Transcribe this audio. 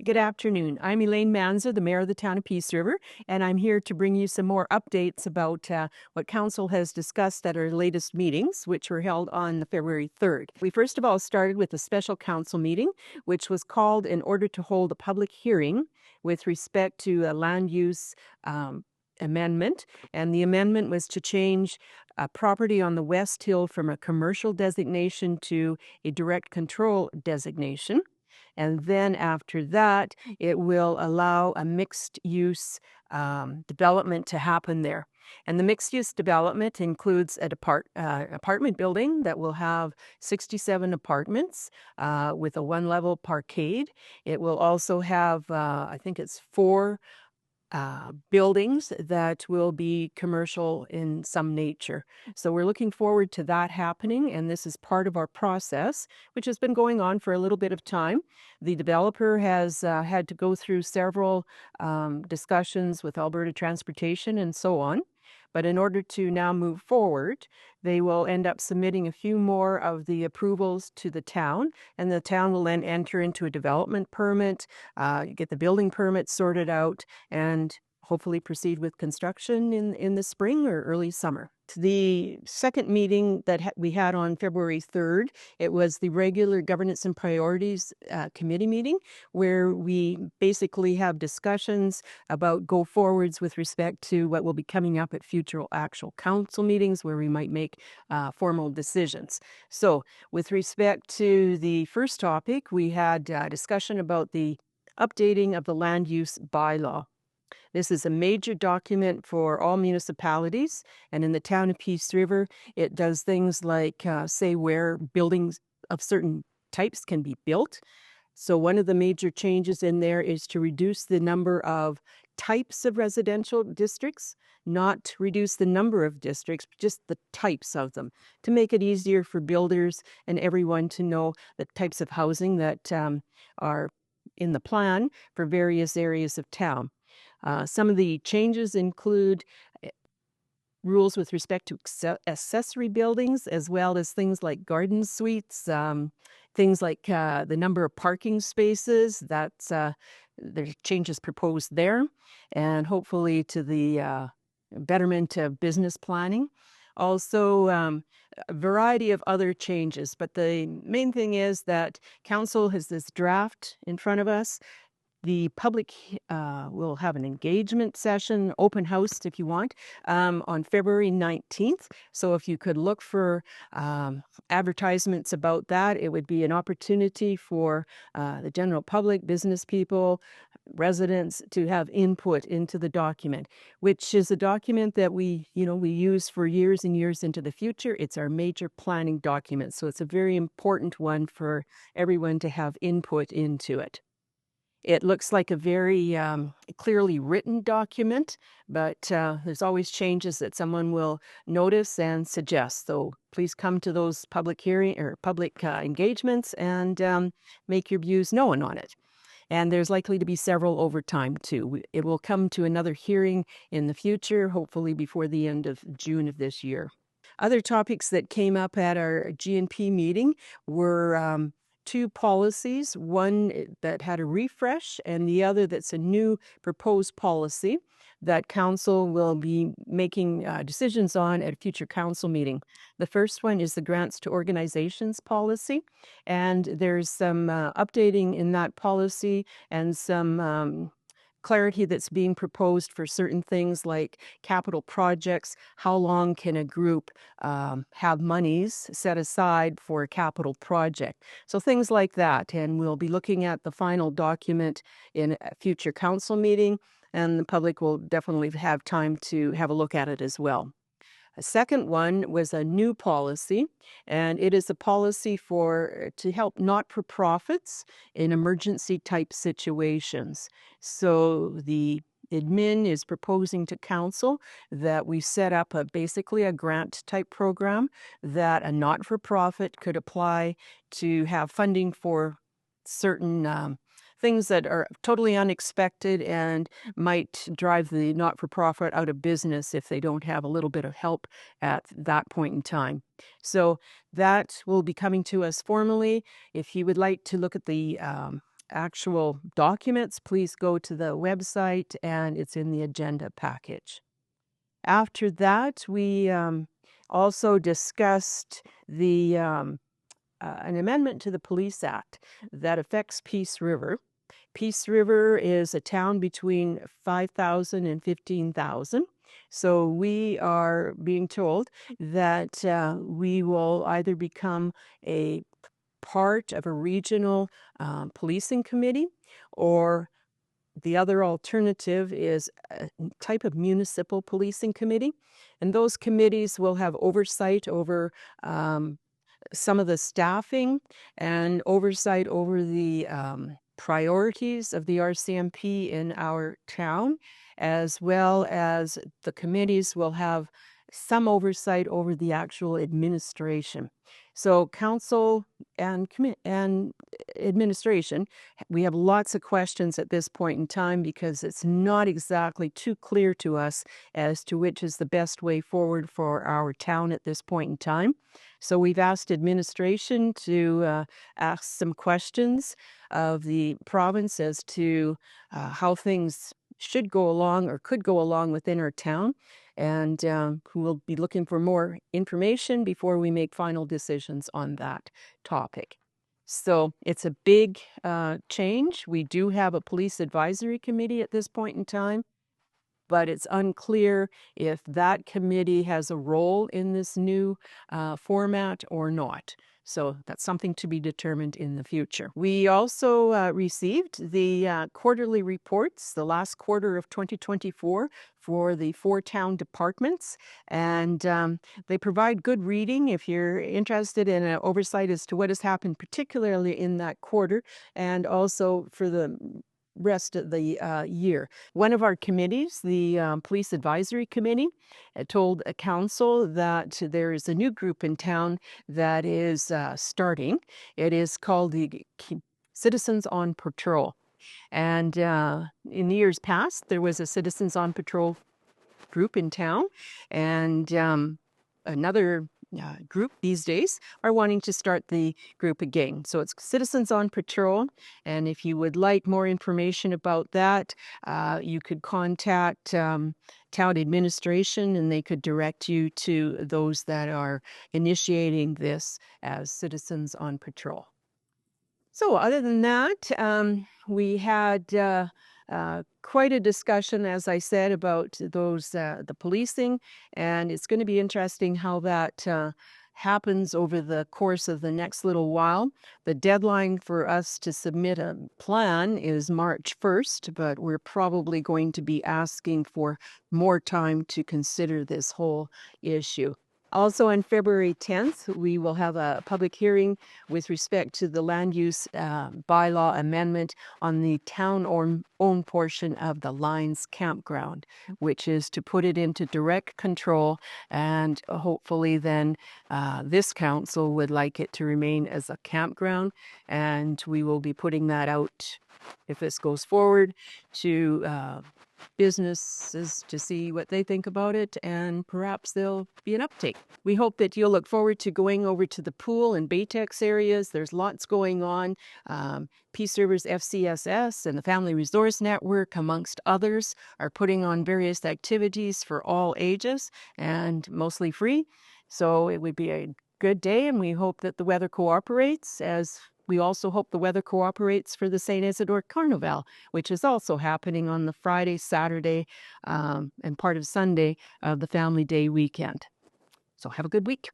Good afternoon. I'm Elaine Manzer, the Mayor of the Town of Peace River, and I'm here to bring you some more updates about what Council has discussed at our latest meetings, which were held on February 3rd. We first of all started with a special Council meeting, which was called in order to hold a public hearing with respect to a land use amendment, and the amendment was to change a property on the West Hill from a commercial designation to a direct control designation. And then after that, it will allow a mixed-use development to happen there. And the mixed-use development includes an apartment building that will have 67 apartments with a one-level parkade. It will also have, I think it's 4 buildings that will be commercial in some nature. So we're looking forward to that happening, and this is part of our process, which has been going on for a little bit of time. The developer has had to go through several discussions with Alberta Transportation and so on. But in order to now move forward, they will end up submitting a few more of the approvals to the town, and the town will then enter into a development permit, get the building permit sorted out, and hopefully proceed with construction in the spring or early summer. The second meeting that we had on February 3rd, it was the regular Governance and Priorities Committee meeting, where we basically have discussions about go forwards with respect to what will be coming up at future actual council meetings where we might make formal decisions. So with respect to the first topic, we had discussion about the updating of the land use bylaw. This is a major document for all municipalities, and in the town of Peace River, it does things like say where buildings of certain types can be built. So one of the major changes in there is to reduce the number of types of residential districts, not reduce the number of districts, just the types of them, to make it easier for builders and everyone to know the types of housing that are in the plan for various areas of town. Some of the changes include rules with respect to accessory buildings, as well as things like garden suites, things like the number of parking spaces. There's changes proposed there, and hopefully to the betterment of business planning. Also, a variety of other changes, but the main thing is that Council has this draft in front of us. The public will have an engagement session, open house if you want, on February 19th. So if you could look for advertisements about that, it would be an opportunity for the general public, business people, residents to have input into the document, which is a document that we use for years and years into the future. It's our major planning document. So it's a very important one for everyone to have input into it. It looks like a very clearly written document, but there's always changes that someone will notice and suggest. So please come to those public hearing or public engagements and make your views known on it. And there's likely to be several over time too. It will come to another hearing in the future, hopefully before the end of June of this year. Other topics that came up at our GNP meeting were 2 policies, one that had a refresh and the other that's a new proposed policy that Council will be making decisions on at a future Council meeting. The first one is the grants to organizations policy, and there's some updating in that policy and some clarity that's being proposed for certain things like capital projects. How long can a group have monies set aside for a capital project? So things like that. And we'll be looking at the final document in a future council meeting, and the public will definitely have time to have a look at it as well. A second one was a new policy, and it is a policy to help not-for-profits in emergency-type situations. So the admin is proposing to Council that we set up basically a grant-type program that a not-for-profit could apply to have funding for certain things that are totally unexpected and might drive the not-for-profit out of business if they don't have a little bit of help at that point in time. So that will be coming to us formally. If you would like to look at the actual documents, please go to the website and it's in the agenda package. After that, we also discussed an amendment to the Police Act that affects Peace River. Peace River is a town between 5,000 and 15,000. So we are being told that we will either become a part of a regional policing committee, or the other alternative is a type of municipal policing committee. And those committees will have oversight over some of the staffing and oversight over the priorities of the RCMP in our town, as well as the committees will have some oversight over the actual administration. So council and administration, we have lots of questions at this point in time because it's not exactly too clear to us as to which is the best way forward for our town at this point in time. So we've asked administration to ask some questions of the province as to how things should go along or could go along within our town. And we'll be looking for more information before we make final decisions on that topic. So it's a big change. We do have a police advisory committee at this point in time, but it's unclear if that committee has a role in this new format or not. So that's something to be determined in the future. We also received the quarterly reports, the last quarter of 2024, for the 4 town departments. And they provide good reading if you're interested in an oversight as to what has happened, particularly in that quarter, and also for the rest of the year. One of our committees, the Police Advisory Committee, told a council that there is a new group in town that is starting. It is called the Citizens on Patrol. And in years past, there was a Citizens on Patrol group in town, and another group these days are wanting to start the group again. So it's Citizens on Patrol, and if you would like more information about that, you could contact town administration and they could direct you to those that are initiating this as Citizens on Patrol. So other than that, we had quite a discussion, as I said, about those the policing, and it's going to be interesting how that happens over the course of the next little while. The deadline for us to submit a plan is March 1st, but we're probably going to be asking for more time to consider this whole issue. Also on February 10th, we will have a public hearing with respect to the land use bylaw amendment on the town-owned portion of the Lines Campground, which is to put it into direct control, and hopefully then this council would like it to remain as a campground, and we will be putting that out, if this goes forward, to businesses to see what they think about it, and perhaps there'll be an uptake. We hope that you'll look forward to going over to the pool and Baytex areas. There's lots going on. Peace River's FCSS and the Family Resource Network, amongst others, are putting on various activities for all ages and mostly free. So it would be a good day, and we hope that the weather cooperates, as we also hope the weather cooperates for the St. Isidore Carnival, which is also happening on the Friday, Saturday, and part of Sunday of the Family Day weekend. So have a good week.